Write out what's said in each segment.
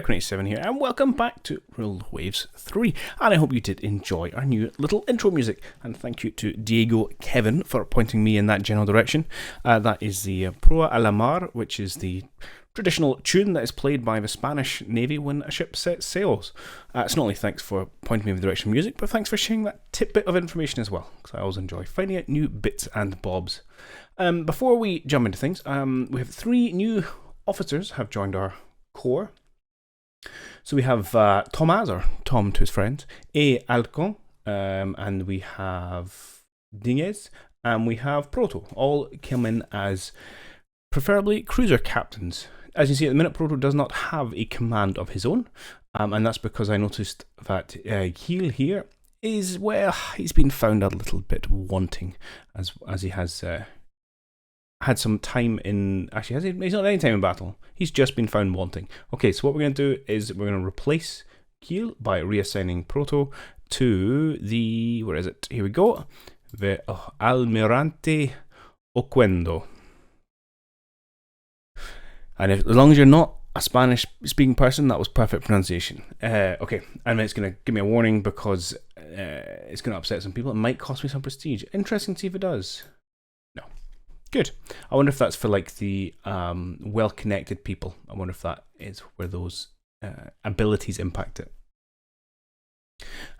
Red87 here, and welcome back to Rule Waves 3. And I hope you did enjoy our new little intro music. And thank you to Diego Kevin for pointing me in that general direction. That is the Proa a la Mar, which is the traditional tune that is played by the Spanish Navy when a ship sets sails. It's not only thanks for pointing me in the direction of music, but thanks for sharing that tidbit of information as well, because I always enjoy finding out new bits and bobs. Before we jump into things, we have 3 new officers have joined our corps. So we have Tomás, or Tom to his friends, A. Alcon, and we have Dinges, and we have Proto. All come in as preferably cruiser captains. As you see at the minute, Proto does not have a command of his own, and that's because I noticed that Heel here is, well, he's been found a little bit wanting, as he has had some time in... Actually, he's not any time in battle. He's just been found wanting. Okay, so what we're going to do is we're going to replace Kiel by reassigning Proto to the... Where is it? Here we go. The Almirante Oquendo. And as long as you're not a Spanish-speaking person, that was perfect pronunciation. Okay, and it's going to give me a warning because it's going to upset some people. It might cost me some prestige. Interesting to see if it does. No. Good. I wonder if that's for like the well-connected people. I wonder if that is where those abilities impact it.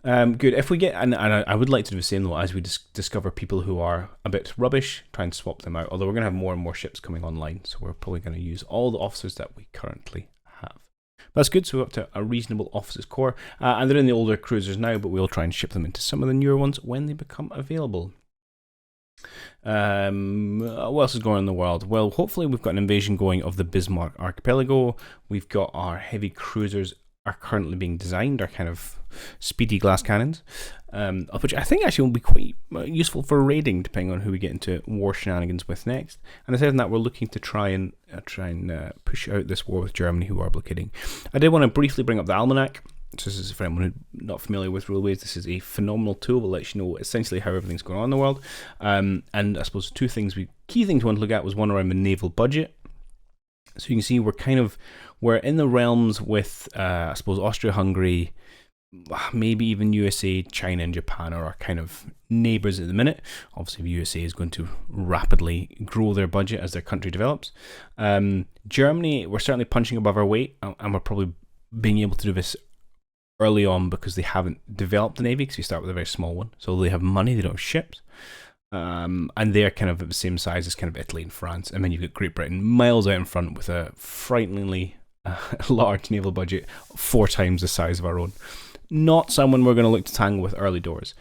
Good. If we get, and I would like to do the same though, as we discover people who are a bit rubbish, try and swap them out. Although we're going to have more and more ships coming online, so we're probably going to use all the officers that we currently have. That's good. So we're up to a reasonable officers corps, and they're in the older cruisers now, but we'll try and ship them into some of the newer ones when they become available. What else is going on in the world? Well, hopefully we've got an invasion going of the Bismarck archipelago. We've got our heavy cruisers are currently being designed, our kind of speedy glass cannons, which I think actually will be quite useful for raiding, depending on who we get into war shenanigans with next. And aside from that, we're looking to try and push out this war with Germany, who are blockading. I did want to briefly bring up the almanac. So this is for anyone who's not familiar with Rule Waves. This is a phenomenal tool that lets you know essentially how everything's going on in the world. And I suppose key things we want to look at was one around the naval budget. So you can see we're in the realms with I suppose Austria-Hungary, maybe even USA, China, and Japan are our kind of neighbours at the minute. Obviously, the USA is going to rapidly grow their budget as their country develops. Germany, we're certainly punching above our weight, and we're probably being able to do this early on because they haven't developed the navy, because you start with a very small one. So they have money, they don't have ships. And they're kind of at the same size as kind of Italy and France. And then you've got Great Britain miles out in front with a frighteningly large naval budget, 4 times the size of our own. Not someone we're going to look to tangle with early doors.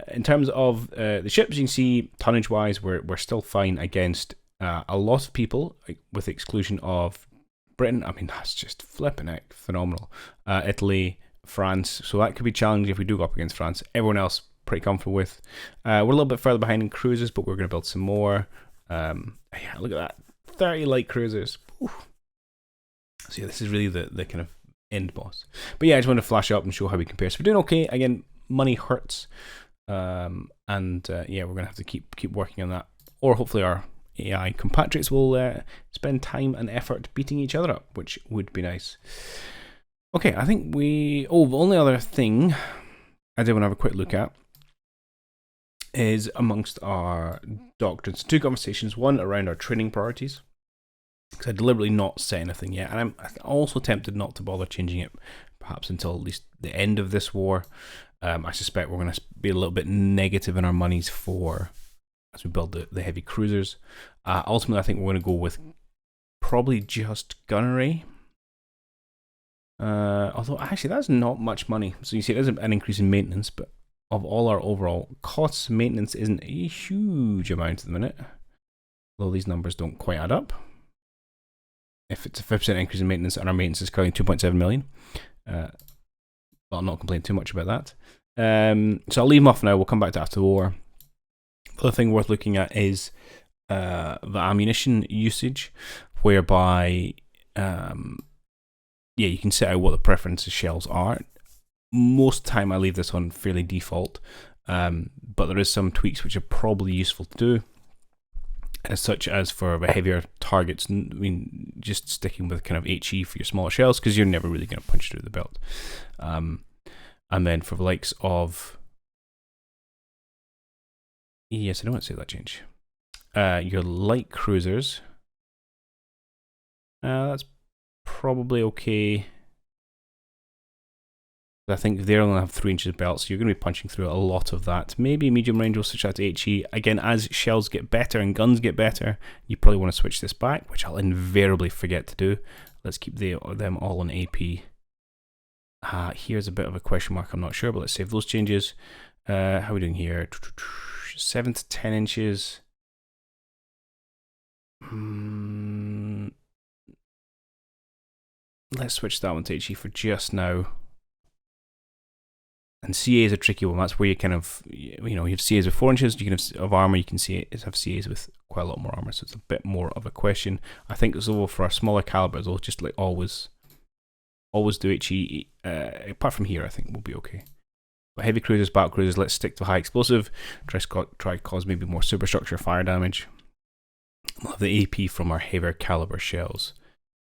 In terms of the ships, you can see tonnage-wise, we're still fine against a lot of people, with the exclusion of Britain. I mean, that's just flipping heck phenomenal. Italy, France, so that could be challenging if we do go up against France. Everyone else pretty comfortable with. We're a little bit further behind in cruisers, but we're going to build some more. Yeah, look at that, 30 light cruisers. Ooh. So yeah, this is really the kind of end boss. But yeah, I just wanted to flash up and show how we compare. So we're doing okay. Again, money hurts, and yeah, we're going to have to keep working on that, or hopefully our AI compatriots will spend time and effort beating each other up, which would be nice. Okay, I think the only other thing I did want to have a quick look at is amongst our doctrines. 2 conversations, one around our training priorities, because I deliberately not set anything yet, and I'm also tempted not to bother changing it perhaps until at least the end of this war. I suspect we're going to be a little bit negative in our monies as we build the heavy cruisers. Ultimately, I think we're going to go with probably just gunnery. Although actually that's not much money. So you see there's an increase in maintenance, but of all our overall costs, maintenance isn't a huge amount at the minute. Although these numbers don't quite add up. If it's a 5% increase in maintenance and our maintenance is currently 2.7 million, well, I'm not complaining too much about that. So I'll leave them off now. We'll come back to after the war. The other thing worth looking at is the ammunition usage, whereby yeah, you can set out what the preferences shells are. Most of the time I leave this on fairly default, but there is some tweaks which are probably useful to do. such as for the heavier targets. I mean, just sticking with kind of HE for your smaller shells, because you're never really going to punch through the belt. And then for the likes of, yes, I don't want to say that change. Your light cruisers, that's probably okay. I think they only have 3 inches of belt, so you're going to be punching through a lot of that. Maybe medium range will switch out to HE. Again, as shells get better and guns get better, you probably want to switch this back, which I'll invariably forget to do. Let's keep them all on AP. Here's a bit of a question mark, I'm not sure, but let's save those changes. How are we doing here? 7 to 10 inches. Let's switch that one to HE for just now. And CA is a tricky one. That's where you kind of, you know, you have CAs with 4 inches, you can have of armor, you can have CAs with quite a lot more armor, so it's a bit more of a question. I think so for our smaller calibers, I'll just like always do HE. Apart from here, I think we'll be okay. But heavy cruisers, battle cruisers, let's stick to high explosive. Try cause maybe more superstructure fire damage. We'll have the AP from our heavier caliber shells.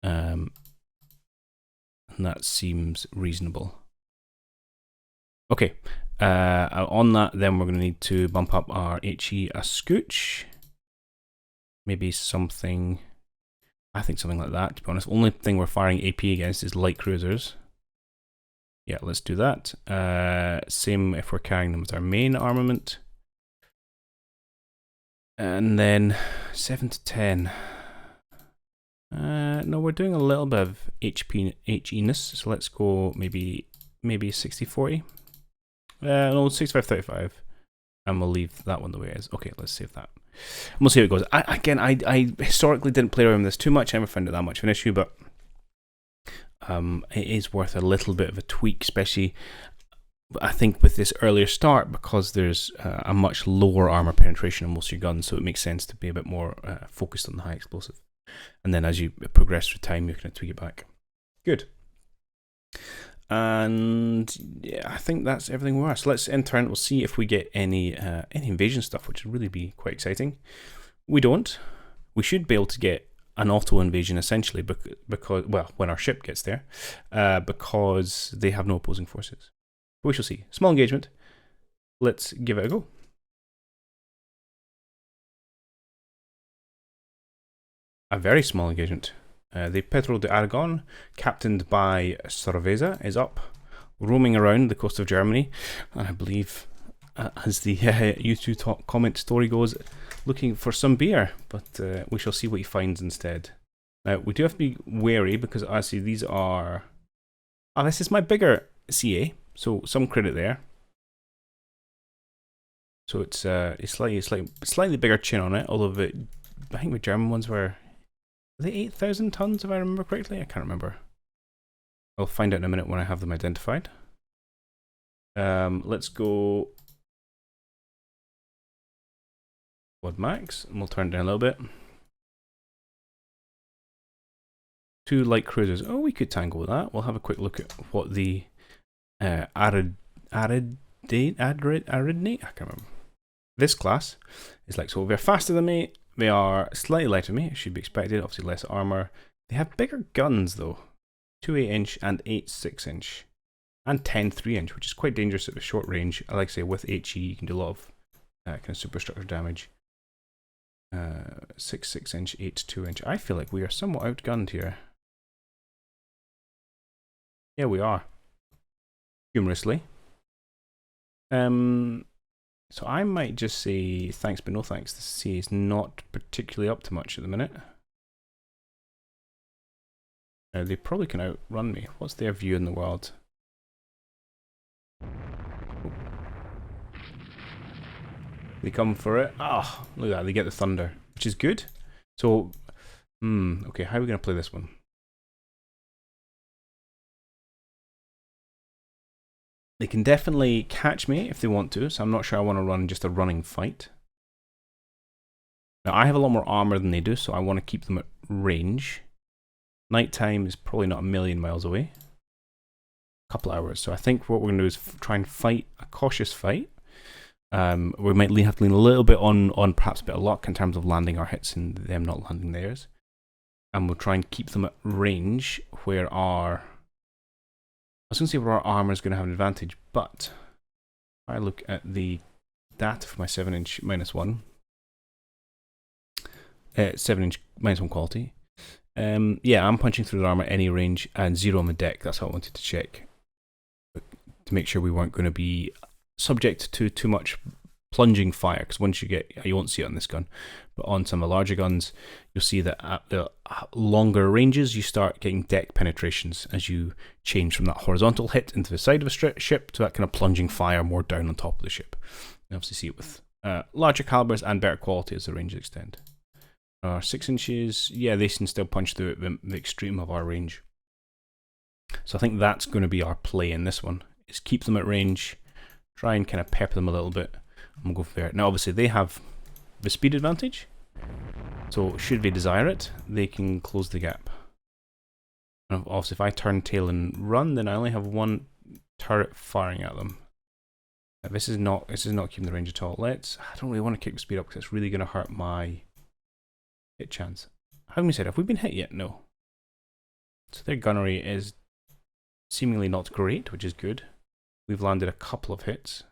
And that seems reasonable. Okay, on that then we're going to need to bump up our HE a scooch. Maybe something, I think something like that, to be honest. Only thing we're firing AP against is light cruisers. Yeah, let's do that. Same if we're carrying them with our main armament. And then 7 to 10. No, we're doing a little bit of HE-ness, so let's go maybe 60-40. No, 65-35. And we'll leave that one the way it is. Okay, let's save that. And we'll see how it goes. I historically didn't play around with this too much. I never found it that much of an issue, but it is worth a little bit of a tweak, especially I think with this earlier start, because there's a much lower armor penetration on most of your guns, so it makes sense to be a bit more focused on the high explosive. And then as you progress through time, you're going to tweak it back. Good. And yeah, I think that's everything we are. So let's enter and we'll see if we get any invasion stuff, which would really be quite exciting. We don't. We should be able to get an auto invasion essentially, because well, when our ship gets there, because they have no opposing forces. We shall see. Small engagement. Let's give it a go. A very small engagement. The Pedro de Aragon, captained by Cerveza, is up, roaming around the coast of Germany, and I believe, as the YouTube comment story goes, looking for some beer, but we shall see what he finds instead. Now, we do have to be wary, because I see these are... Oh, this is my bigger CA, so some credit there. So it's a slightly bigger chin on it, although I think the German ones were... Are they 8,000 tons, if I remember correctly? I can't remember. I'll find out in a minute when I have them identified. Let's go quad max, and we'll turn it down a little bit. 2 light cruisers. Oh, we could tangle with that. We'll have a quick look at what the Aridnate, I can't remember. This class is like, so they're faster than me. They are slightly lighter than me, it should be expected, obviously less armor. They have bigger guns though, 2 8-inch and 8 6-inch, and 10 3-inch, which is quite dangerous at the short range. I like to say with HE you can do a lot of kind of superstructure damage. 6 6-inch, 8 2-inch. I feel like we are somewhat outgunned here. Yeah, we are. Humorously. So I might just say thanks but no thanks. The CA is not particularly up to much at the minute. They probably can outrun me. What's their view in the world? Oh. They come for it. Ah, look at that. They get the thunder, which is good. So, okay, how are we going to play this one? They can definitely catch me if they want to, so I'm not sure I want to run just a running fight. Now, I have a lot more armor than they do, so I want to keep them at range. Nighttime is probably not a million miles away. A couple hours. So I think what we're going to do is try and fight a cautious fight. We might have to lean a little bit on perhaps a bit of luck in terms of landing our hits and them not landing theirs. And we'll try and keep them at range where our... I was going to say where our armor is going to have an advantage, but if I look at the data for my 7-inch -1, 7-inch -1 quality, yeah, I'm punching through the armor at any range and 0 on the deck. That's how I wanted to check, to make sure we weren't going to be subject to too much plunging fire, because once you won't see it on this gun, but on some of the larger guns, you'll see that at the longer ranges, you start getting deck penetrations as you change from that horizontal hit into the side of a ship to that kind of plunging fire more down on top of the ship. You obviously see it with larger calibers and better quality as the ranges extend. Our 6 inches, yeah, they can still punch through at the extreme of our range. So I think that's going to be our play in this one, is keep them at range, try and kind of pepper them a little bit, and we'll go for it. Now obviously they have the speed advantage, so should they desire it, they can close the gap. And obviously if I turn tail and run, then I only have one turret firing at them. This is not keeping the range at all. I don't really want to kick the speed up because it's really going to hurt my hit chance. Having we said, have we been hit yet? No. So their gunnery is seemingly not great, which is good. We've landed a couple of hits.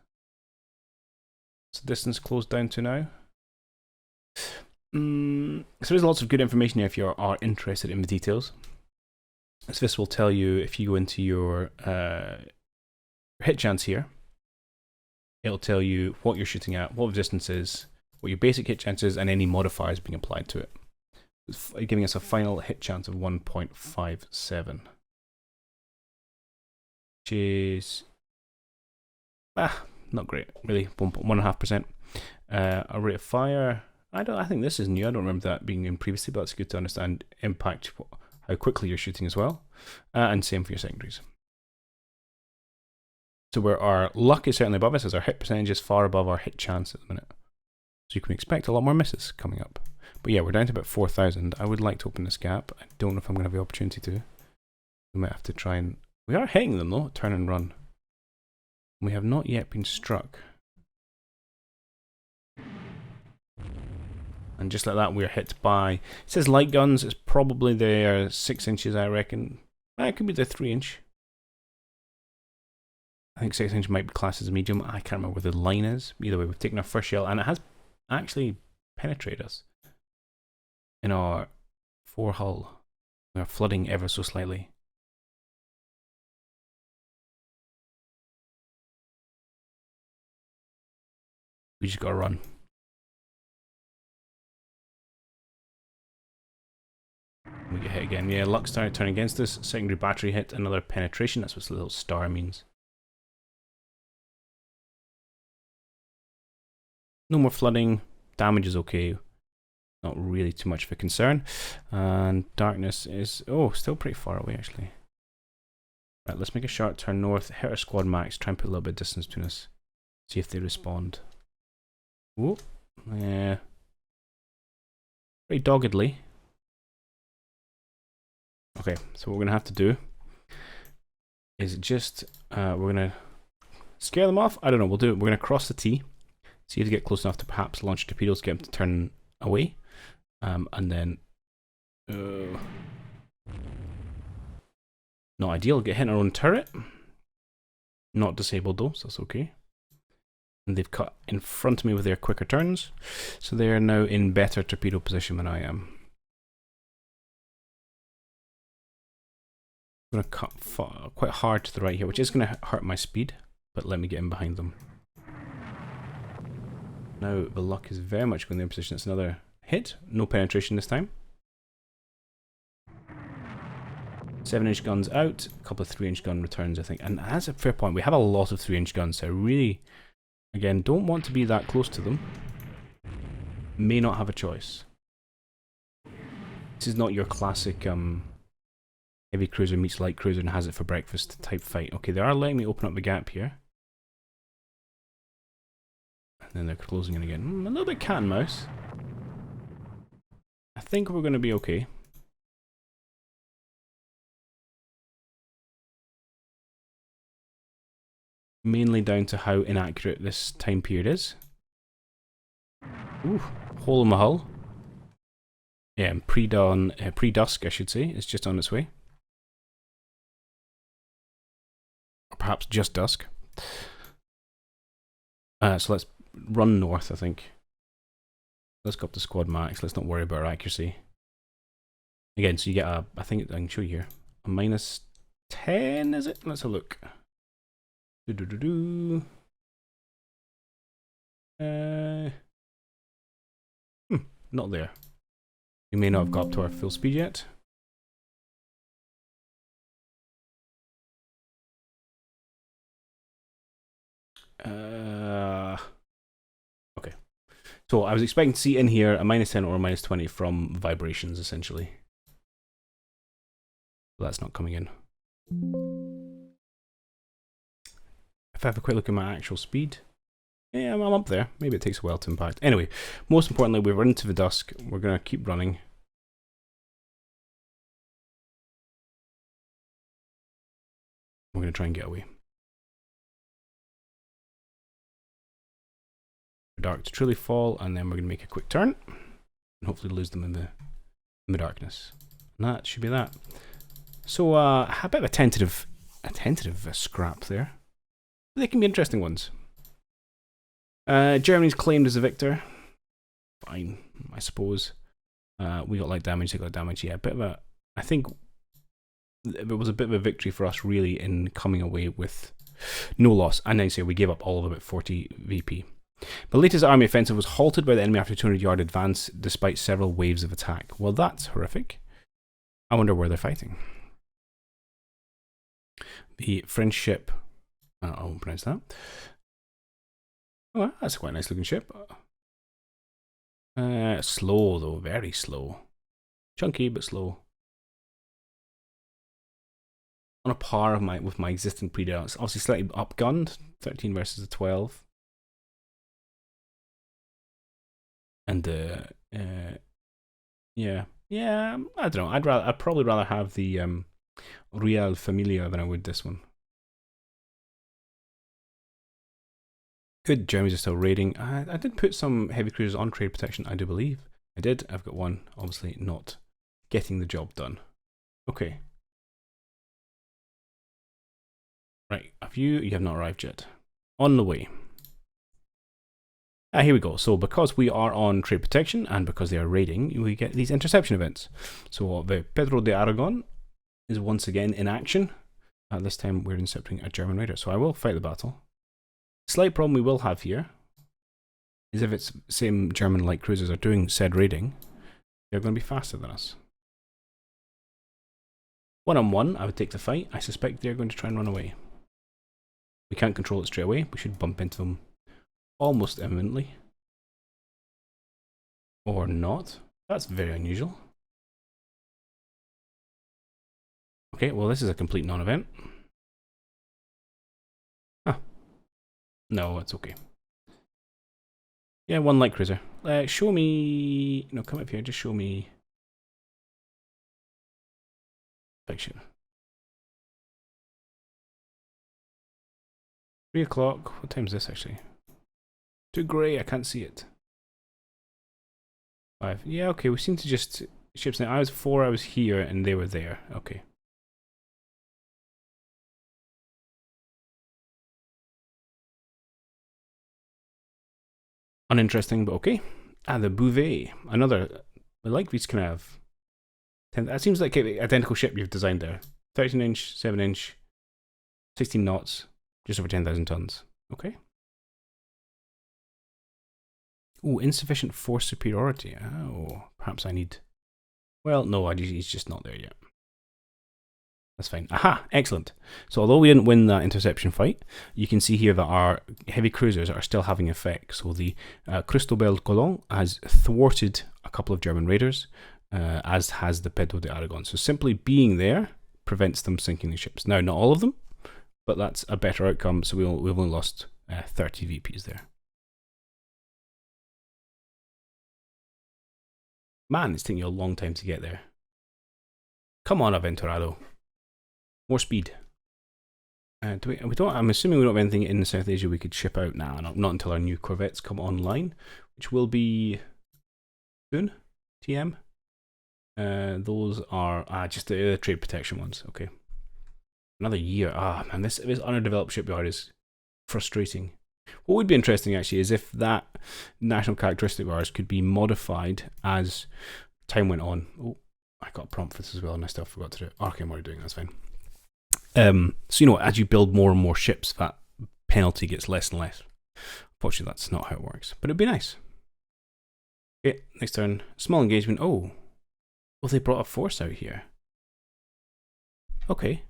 So distance closed down to now. So there's lots of good information here if you are interested in the details. So this will tell you, if you go into your hit chance here, it'll tell you what you're shooting at, what the distance is, what your basic hit chance is, and any modifiers being applied to it. It's giving us a final hit chance of 1.57. Which is not great, really. 1.5%. A rate of fire, I think this is new. I don't remember that being in previously, but it's good to understand impact, how quickly you're shooting as well, and same for your secondaries. So where our luck is certainly above us, as our hit percentage is far above our hit chance at the minute. So you can expect a lot more misses coming up. But yeah, we're down to about 4,000. I would like to open this gap. I don't know if I'm going to have the opportunity to. We might have to try and... We are hitting them though, turn and run. We have not yet been struck. And just like that, we're hit by... It says light guns. It's probably their 6 inches, I reckon. It could be the 3-inch. I think 6 inch might be classed as a medium. I can't remember where the line is. Either way, we've taken our first shell, and it has actually penetrated us in our forehull. We are flooding ever so slightly. We just gotta run. We get hit again. Yeah, luck started turning against us. Secondary battery hit, another penetration. That's what the little star means. No more flooding. Damage is okay. Not really too much of a concern. And darkness is, still pretty far away actually. Right, let's make a sharp turn north, hit our squad max, try and put a little bit of distance between us. See if they respond. Whoa. Yeah. Pretty doggedly. Okay, so what we're going to have to do is just, we're going to scare them off. I don't know, we'll do it. We're going to cross the T. See if they get close enough to perhaps launch torpedoes, get them to turn away. And then... not ideal, get hit in our own turret. Not disabled though, so that's okay. And they've cut in front of me with their quicker turns. So they are now in better torpedo position than I am. I'm going to cut quite hard to the right here, which is going to hurt my speed. But let me get in behind them. Now the luck is very much going in their position. It's another hit, no penetration this time. 7-inch guns out, a couple of 3-inch gun returns, I think. And that's a fair point. We have a lot of 3-inch guns, so I really, again, don't want to be that close to them. May not have a choice. This is not your classic heavy cruiser meets light cruiser and has it for breakfast type fight. Okay, they are letting me open up the gap here. And then they're closing in again. A little bit cat and mouse. I think we're going to be okay. Mainly down to how inaccurate this time period is. Ooh, hole in the hull. Yeah, pre-dawn, pre-dusk, I should say. It's just on its way. Or perhaps just dusk. So let's run north, I think. Let's go up to squad max. Let's not worry about our accuracy. Again, so you get a, I think I can show you here, a minus 10, is it? Let's have a look. Not there. We may not have got up to our full speed yet. Okay. So I was expecting to see in here a minus 10 or a minus 20 from vibrations, essentially. But that's not coming in. If I have a quick look at my actual speed, yeah, I'm up there. Maybe it takes a while to impact. Anyway, most importantly, we've run into the dusk. We're going to keep running. We're going to try and get away. Dark to truly fall, and then we're going to make a quick turn and hopefully lose them in the darkness. And that should be that. So a bit of a tentative scrap there. They can be interesting ones. Germany's claimed as a victor. Fine, I suppose. We got light damage, they got damage. Yeah, a bit of a. I think it was a bit of a victory for us, really, in coming away with no loss. And then say we gave up all of about 40 VP. The latest army offensive was halted by the enemy after a 200-yard advance, despite several waves of attack. Well, that's horrific. I wonder where they're fighting. The French ship. I won't pronounce that. Oh, that's a quite nice looking ship. Slow though, very slow. Chunky but slow. On a par with my existing Predator. It's obviously slightly upgunned. 13 versus a 12. And yeah, I don't know. I'd probably rather have the Real Familia than I would this one. Good, Germans are still raiding. I did put some heavy cruisers on trade protection, I do believe. I did. I've got one, obviously not getting the job done. Okay. Right, you have not arrived yet. On the way. Here we go. So because we are on trade protection and because they are raiding, we get these interception events. So the Pedro de Aragon is once again in action. This time we're intercepting a German raider. So I will fight the battle. Slight problem we will have here is if it's same German light cruisers are doing said raiding, they're going to be faster than us. One-on-one, I would take the fight. I suspect they're going to try and run away. We can't control it straight away. We should bump into them almost imminently. Or not. That's very unusual. Okay, well this is a complete non-event. Huh. No, it's okay. Yeah, one light cruiser. Show me... No, come up here, just show me... Fiction. 3 o'clock. What time is this actually? Too grey, I can't see it. 5. Yeah, okay, we seem to just... Ships now. I was 4, I was here, and they were there. Okay. Uninteresting, but okay. The Bouvet. Another... I like these kind of... That seems like an identical ship you've designed there. 13-inch, 7-inch, 16 knots, just over 10,000 tons. Okay. Ooh, insufficient force superiority. Oh, perhaps I need... Well, no, he's just not there yet. That's fine. Aha, excellent. So although we didn't win that interception fight, you can see here that our heavy cruisers are still having effect. So the Cristobal Colon has thwarted a couple of German raiders, as has the Pedro de Aragon. So simply being there prevents them sinking the ships. Now, not all of them, but that's a better outcome. So we've only lost 30 VPs there. Man, it's taking you a long time to get there. Come on, Aventurado. More speed. We don't. I'm assuming we don't have anything in South Asia we could ship out now. Not until our new corvettes come online, which will be soon. TM. Those are just the trade protection ones. Okay. Another year. Man, this underdeveloped shipyard is frustrating. What would be interesting actually is if that national characteristic of ours could be modified as time went on. Oh, I got a prompt for this as well, and I still forgot to do it. Okay, I'm already doing it. That's fine. So as you build more and more ships, that penalty gets less and less. Unfortunately, that's not how it works, but it'd be nice. Okay, next turn. Small engagement. Oh, well, they brought a force out here. Okay.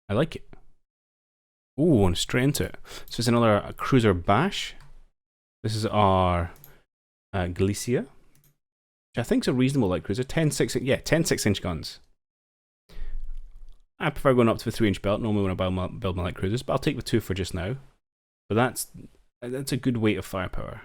I like it. Ooh, and straight into it. So it's another cruiser bash. This is our Galicia, which I think is a reasonable light cruiser. 10 6-inch guns. I prefer going up to the 3-inch belt normally when I build my light cruisers, but I'll take the 2 for just now. But that's a good weight of firepower.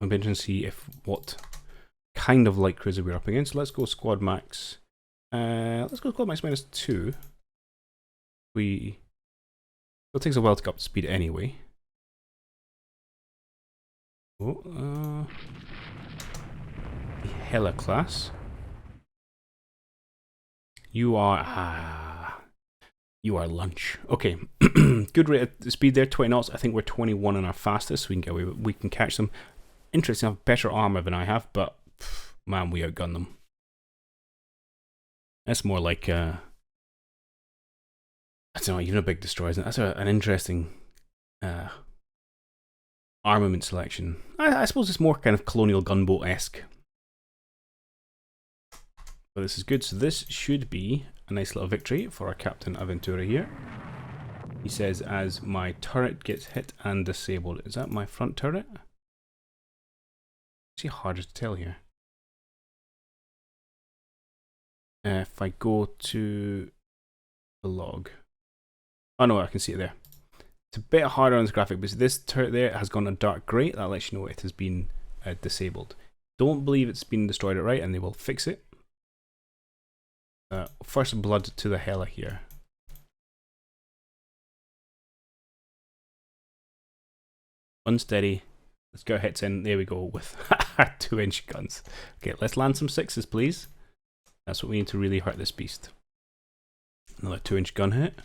I'm interested to see what kind of light cruiser we're up against. Let's go squad max. Let's go squad max -2. It takes a while to get up to speed anyway. Oh, the Hella class. You are lunch. Okay, good rate of speed there, 20 knots. I think we're 21 on our fastest, so we can catch them. Interesting, have better armor than I have, but man, we outgun them. That's more like I don't know, even a big destroyer, isn't it? That's an interesting armament selection. I suppose it's more kind of colonial gunboat-esque. But this is good, so this should be a nice little victory for our Captain Aventura here. He says, as my turret gets hit and disabled. Is that my front turret? It's harder to tell here. If I go to the log. Oh no, I can see it there. It's a bit harder on this graphic, but this turret there has gone a dark grey. That lets you know it has been disabled. Don't believe it's been destroyed outright, and they will fix it. First blood to the Hella here. Unsteady. Let's go hits in. There we go with 2-inch guns. Okay, let's land some 6s, please. That's what we need to really hurt this beast. Another 2-inch gun hit.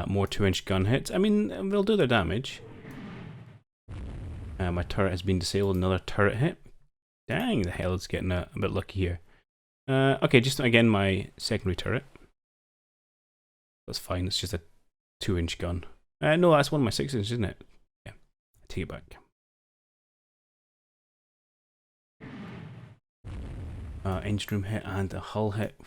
More 2-inch gun hits. I mean, they'll do their damage. My turret has been disabled. Another turret hit. Dang, the hell is getting a bit lucky here. Okay, just again my secondary turret. That's fine. It's just a 2-inch gun. No, that's one of my 6-inch, isn't it? Yeah, I take it back. Engine room hit and a hull hit.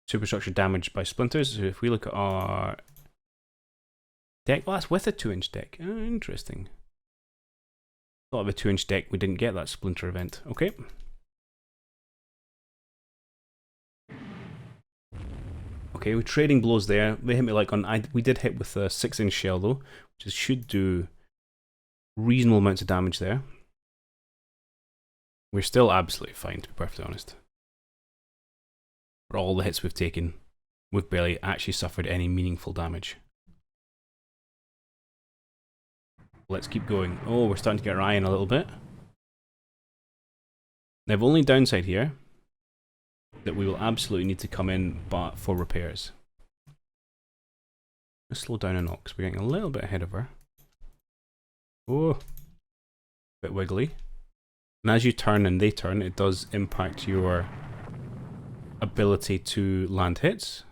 Superstructure damaged by splinters. So if we look at our deck, well, that's with a 2-inch deck. Interesting. Thought of a 2-inch deck, we didn't get that splinter event. Okay. Okay, we're trading blows there. They hit me like on. We did hit with a 6-inch shell though, which should do reasonable amounts of damage there. We're still absolutely fine, to be perfectly honest. For all the hits we've taken, we've barely actually suffered any meaningful damage. Let's keep going. Oh, we're starting to get our eye in a little bit. Now, the only downside here that we will absolutely need to come in but for repairs. Let's slow down a knock because we're getting a little bit ahead of her. Oh, bit wiggly. And as you turn and they turn, it does impact your ability to land hits.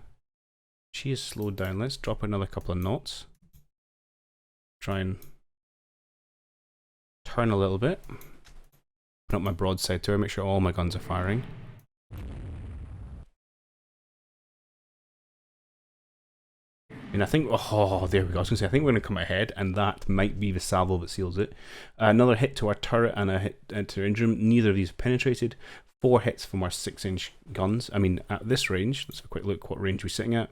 She is slowed down. Let's drop another couple of knots. Try and turn a little bit. Put up my broadside to her, make sure all my guns are firing. And I think, oh, there we go. I was going to say, I think we're going to come ahead, and that might be the salvo that seals it. Another hit to our turret and a hit to our engine room. Neither of these penetrated. 4 hits from our 6-inch guns. I mean, at this range, let's have a quick look what range we're sitting at.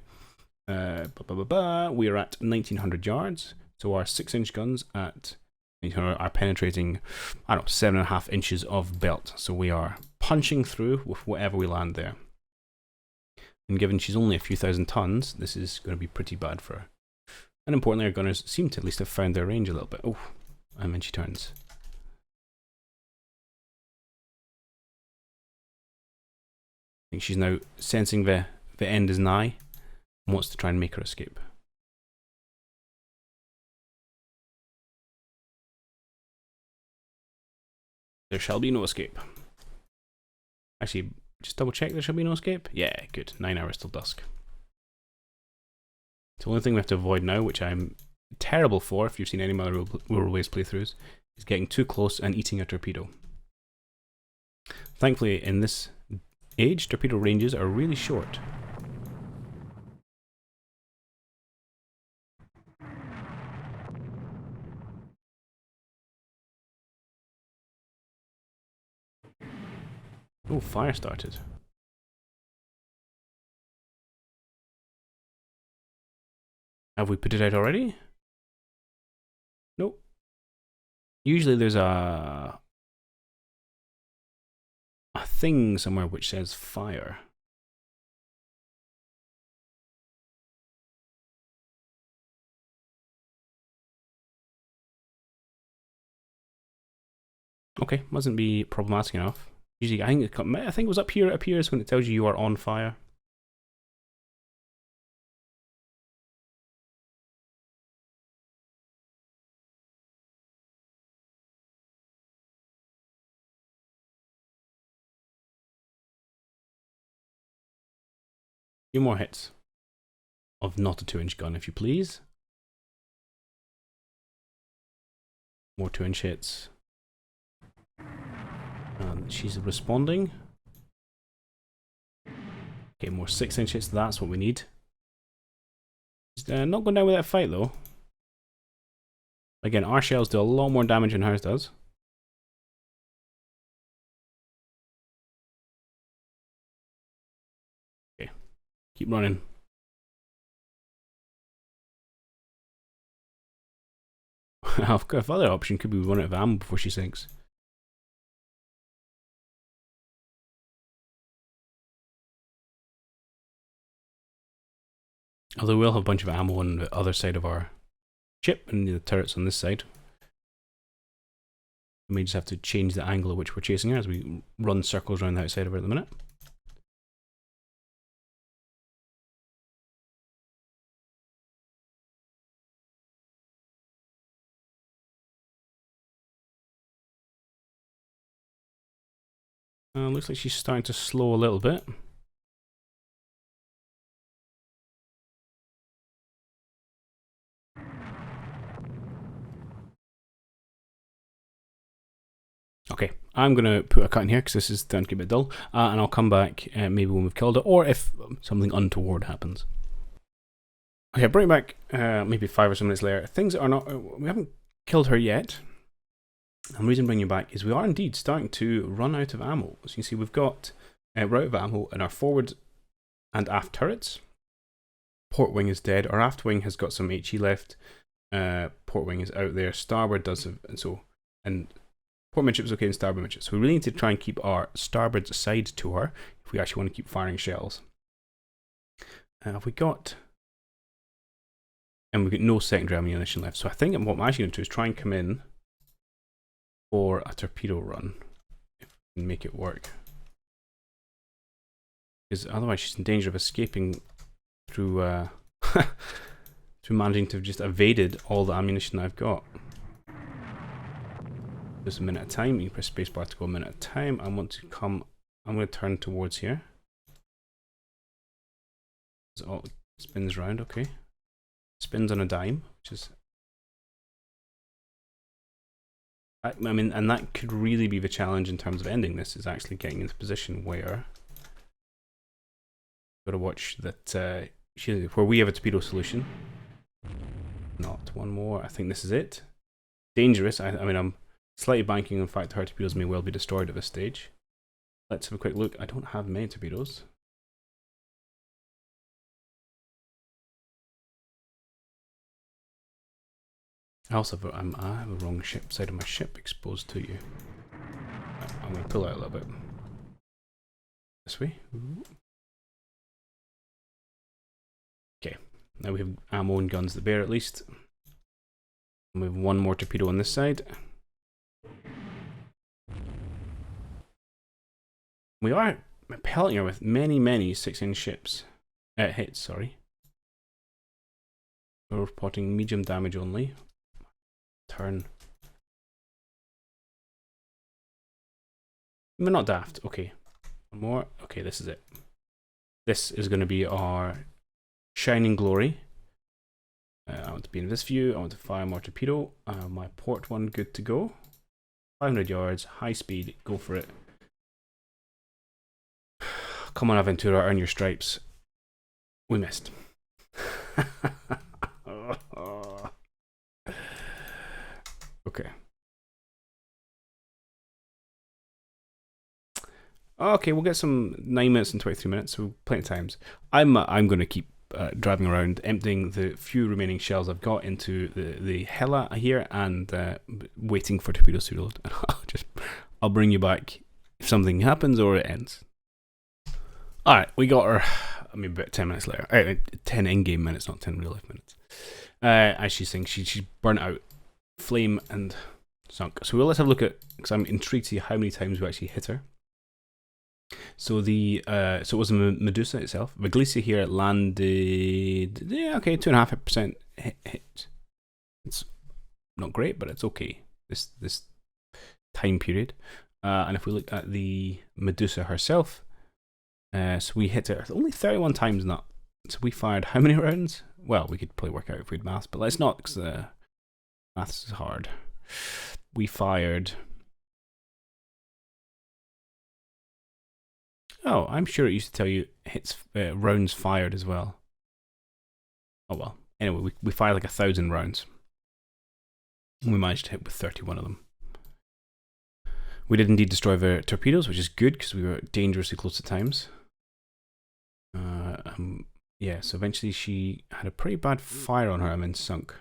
We are at 1900 yards. So our 6-inch guns are penetrating, I don't know, 7.5 inches of belt. So we are punching through with whatever we land there. And given she's only a few thousand tons, this is going to be pretty bad for her. And importantly, our gunners seem to at least have found their range a little bit. Oh, and then she turns. I think she's now sensing the end is nigh and wants to try and make her escape. There shall be no escape. Actually, just double check there shall be no escape. Yeah, good. 9 hours till dusk. The only thing we have to avoid now, which I'm terrible for if you've seen any of my Railways playthroughs, is getting too close and eating a torpedo. Thankfully, in this age, torpedo ranges are really short. Oh, fire started. Have we put it out already? Nope. Usually there's a thing somewhere which says fire. Okay, mustn't be problematic enough. Usually, I think it was up here. It appears when it tells you are on fire. Few more hits of not a 2-inch gun, if you please. More 2-inch hits. And she's responding. Okay, more 6-inch hits. That's what we need. She's not going down with that fight though. Again, our shells do a lot more damage than hers does. Okay, keep running. I've got another option. Could be we run out of ammo before she sinks. Although we'll have a bunch of ammo on the other side of our ship and the turrets on this side. We may just have to change the angle at which we're chasing her as we run circles around the outside of her at the minute. Looks like she's starting to slow a little bit. Okay, I'm going to put a cut in here because this is starting to get a bit dull, and I'll come back maybe when we've killed it, or if something untoward happens. Okay, bring it back maybe 5 or so minutes later. Things are not, we haven't killed her yet. And the reason I'm bringing you back is we are indeed starting to run out of ammo. As you can see, we've got we're out of ammo in our forward and aft turrets. Port wing is dead. Our aft wing has got some HE left. Port wing is out there. Starboard does have, and port midship is okay and starboard midship. So we really need to try and keep our starboard side to her if we actually want to keep firing shells. Have we got? And we've got no secondary ammunition left. So I think what I'm actually going to do is try and come in for a torpedo run, if we can make it work. Because otherwise she's in danger of escaping through through managing to have just evaded all the ammunition I've got. Just a minute at a time. You can press spacebar to go a minute at a time. I want to come. I'm going to turn towards here. So all spins round. Okay, spins on a dime, which is. I mean, and that could really be the challenge in terms of ending this, is actually getting into a position where got to watch that where we have a torpedo solution. Not one more. I think this is it. Dangerous. I mean, I'm slightly banking on the fact her torpedoes may well be destroyed at this stage. Let's have a quick look. I don't have many torpedoes. I also have I have a wrong side of my ship exposed to you. I'm going to pull out a little bit. This way. Okay, now we have ammo and guns that bear at least. We have one more torpedo on this side. We are pelting her with many 6-inch ships. Hits, sorry. We're reporting medium damage only. Turn. We're not daft. Okay. One more. Okay, this is it. This is going to be our shining glory. I want to be in this view. I want to fire more torpedo. My port one good to go. 500 yards, high speed. Go for it. Come on, Aventura, earn your stripes. We missed. Okay. Okay, we'll get some 9 minutes and 23 minutes, so plenty of times. I'm going to keep driving around, emptying the few remaining shells I've got into the Hella here, and waiting for torpedoes to reload. I'll bring you back if something happens or it ends. Alright, we got her, I mean, about 10 minutes later. 10 in-game minutes, not 10 real-life minutes. As she's saying, she's burnt out, flame, and sunk. So let's have a look at, because I'm intrigued to see how many times we actually hit her. So so it was a Medusa itself. Viglicia here landed, yeah, okay, 2.5% hit. It's not great, but it's okay. This time period. And if we look at the Medusa herself, so we hit her only 31 times in that. So we fired how many rounds? Well, we could probably work out if we had maths, but let's not, because maths is hard. We fired. Oh, I'm sure it used to tell you hits rounds fired as well. Oh well. Anyway, we fired like 1,000 rounds. And we managed to hit with 31 of them. We did indeed destroy the torpedoes, which is good because we were dangerously close to times. Yeah, so eventually she had a pretty bad fire on her and then sunk.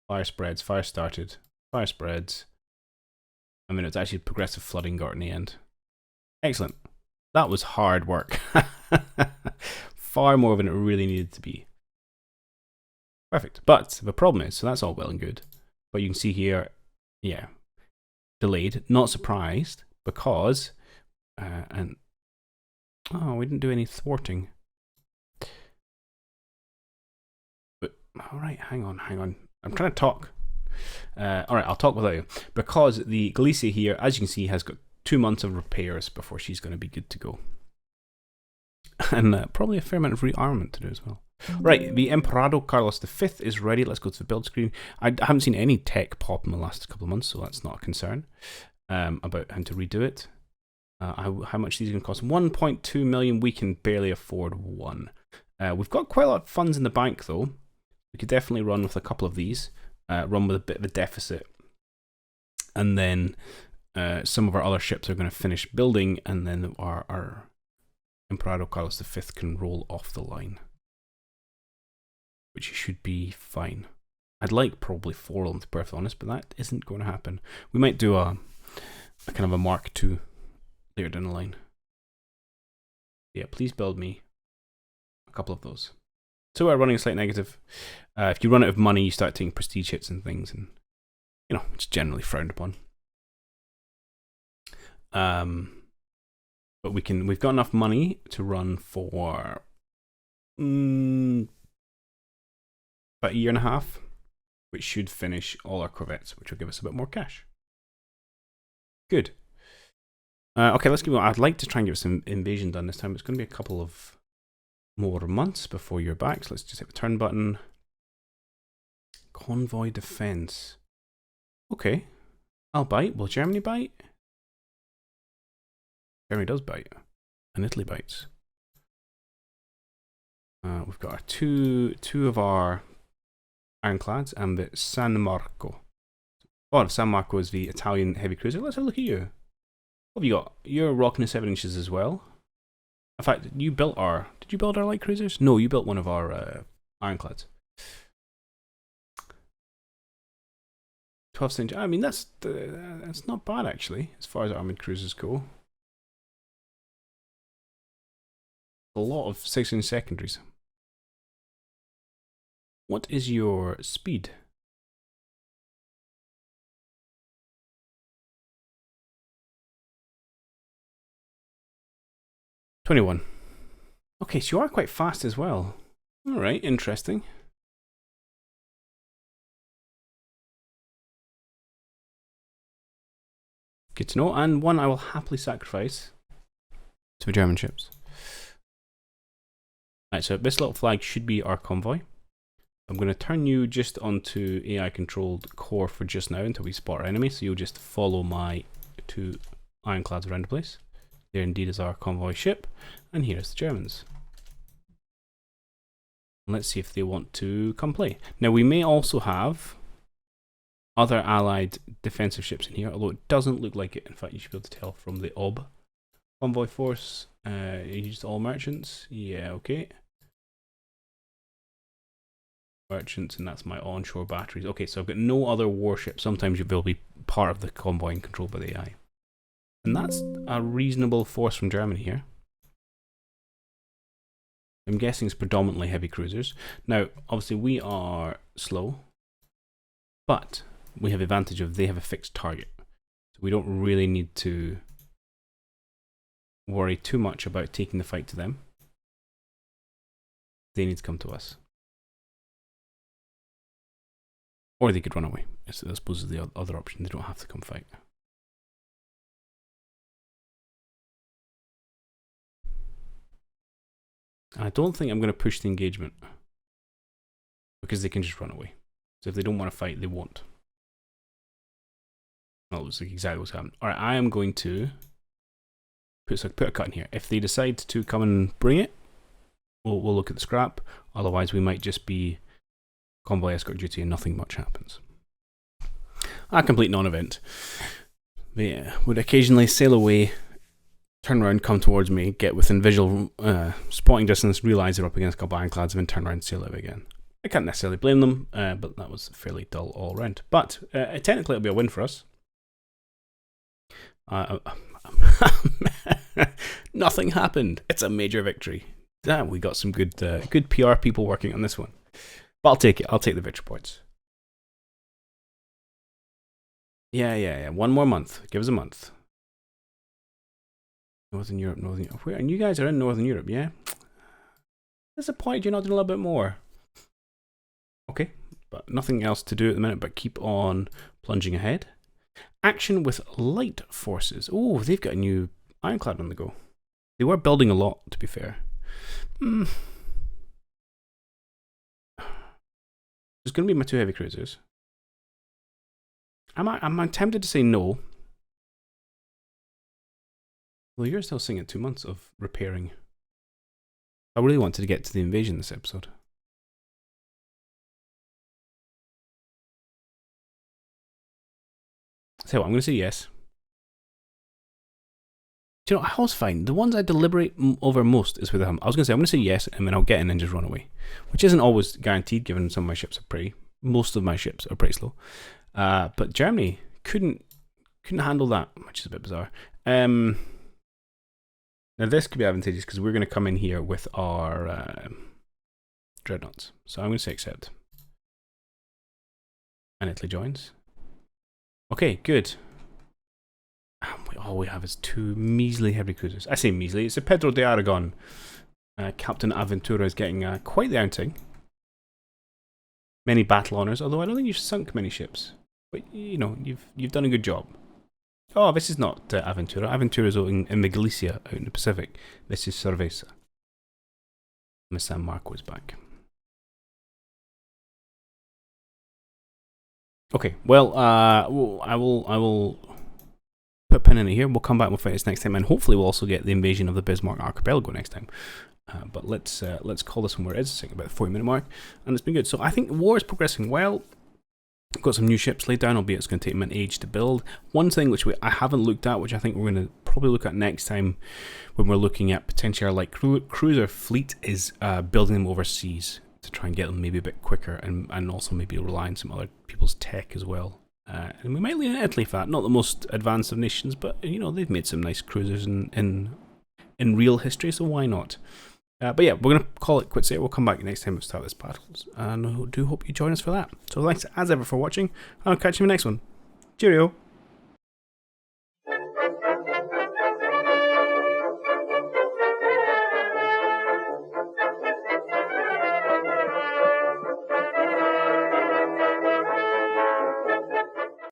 Fire spreads, fire started, fire spreads. I mean, it's actually progressive flooding got in the end. Excellent. That was hard work. Far more than it really needed to be. Perfect. But the problem is, so that's all well and good. But you can see here, yeah, delayed. Not surprised because, oh, we didn't do any thwarting. But, all right, hang on. I'm trying to talk. All right, I'll talk without you. Because the Galicia here, as you can see, has got 2 months of repairs before she's going to be good to go. And probably a fair amount of rearmament to do as well. Right, the Emperado Carlos V is ready. Let's go to the build screen. I haven't seen any tech pop in the last couple of months, so that's not a concern about having to redo it. How much these are going to cost? 1.2 million. We can barely afford one. We've got quite a lot of funds in the bank, though. We could definitely run with a couple of these. Run with a bit of a deficit. And then some of our other ships are going to finish building, and then our Emperado Carlos V can roll off the line. Which should be fine. I'd like probably 4 of them, to be perfectly honest, but that isn't going to happen. We might do a kind of a Mark II later down the line. Yeah, please build me a couple of those. So we're running a slight negative. If you run out of money, you start taking prestige hits and things, and it's generally frowned upon. But we've got enough money to run for about a year and a half, which should finish all our corvettes, which will give us a bit more cash. Good. Okay, let's give it. I'd like to try and get some invasion done this time. It's going to be a couple of more months before you're back, so let's just hit the turn button. Convoy defense. Okay, I'll bite. Will Germany bite? Germany does bite, and Italy bites. We've got our two of our ironclads and the San Marco. Oh, San Marco is the Italian heavy cruiser. Let's have a look at you. What have you got? You're rocking the 7 inches as well. In fact, you built our... Did you build our light cruisers? No, you built one of our ironclads. 12 inch. I mean, that's not bad actually, as far as armored cruisers go. A lot of 6-inch secondaries. What is your speed? $21. Okay, so you are quite fast as well. Alright, interesting. Good to know, and one I will happily sacrifice to the German ships. Right, so this little flag should be our convoy. I'm going to turn you just onto AI controlled core for just now until we spot our enemy, so you'll just follow my 2 ironclads around the place. There indeed is our convoy ship, and here's the Germans. Let's see if they want to come play. Now we may also have other allied defensive ships in here, although it doesn't look like it. In fact, you should be able to tell from the OB. Convoy force, used all merchants. Yeah, okay. Merchants, and that's my onshore batteries. Okay, so I've got no other warships. Sometimes they'll be part of the convoy and controlled by the AI. And that's a reasonable force from Germany here. I'm guessing it's predominantly heavy cruisers. Now, obviously we are slow, but we have the advantage of they have a fixed target. So we don't really need to worry too much about taking the fight to them. They need to come to us. Or they could run away. I suppose is the other option. They don't have to come fight. I don't think I'm going to push the engagement, because they can just run away. So if they don't want to fight, they won't. That looks like exactly what's happened. Alright, I am going to put a cut in here. If they decide to come and bring it, we'll look at the scrap. Otherwise, we might just be convoy escort duty and nothing much happens. A complete non-event. They would occasionally sail away, turn around, come towards me, get within visual spotting distance, realise they're up against a couple of ironclads, and then turn around and sail away again. I can't necessarily blame them, but that was fairly dull all around. But technically it'll be a win for us. Nothing happened. It's a major victory. Damn, we got some good PR people working on this one. But I'll take it. I'll take the victory points. Yeah. 1 more month. Give us a month. Northern Europe. Where? And you guys are in Northern Europe, yeah? Disappointed you're not doing a little bit more. Okay, but nothing else to do at the minute but keep on plunging ahead. Action with light forces. Oh, they've got a new ironclad on the go. They were building a lot, to be fair. There's going to be my 2 heavy cruisers. I'm tempted to say no. Well, you're still sitting at 2 months of repairing. I really wanted to get to the invasion this episode. So I'm going to say yes. Do you know, I was fine. The ones I deliberate over most is with them. I was going to say I'm going to say yes, and then I'll get in and just run away, which isn't always guaranteed, given some of my ships are most of my ships are pretty slow. But Germany couldn't handle that, which is a bit bizarre. Now this could be advantageous because we're going to come in here with our dreadnoughts. So I'm going to say accept. And Italy joins. Okay, good. All we have is 2 measly heavy cruisers. I say measly, it's a Pedro de Aragon. Captain Aventura is getting quite the outing. Many battle honours, although I don't think you've sunk many ships. But, you know, you've done a good job. Oh, this is not Aventura. Aventura is in the Galicia, out in the Pacific. This is Cerveza. Miss San Marco is back. Okay, well, I will put a pin in it here. We'll come back and we'll fight this next time, and hopefully we'll also get the invasion of the Bismarck archipelago next time. But let's call this one where it is. It's about the 40-minute mark, and it's been good. So I think the war is progressing well. I've got some new ships laid down, albeit it's going to take them an age to build. One thing which I haven't looked at, which I think we're going to probably look at next time when we're looking at potentially our light cruiser fleet is building them overseas to try and get them maybe a bit quicker, and also maybe rely on some other people's tech as well. And we might lean on Italy for that. Not the most advanced of nations, but you know, they've made some nice cruisers in real history, so why not? But yeah, we're going to call it quits here. We'll come back next time we start this battles, and I do hope you join us for that. So thanks as ever for watching, and I'll catch you in the next one. Cheerio!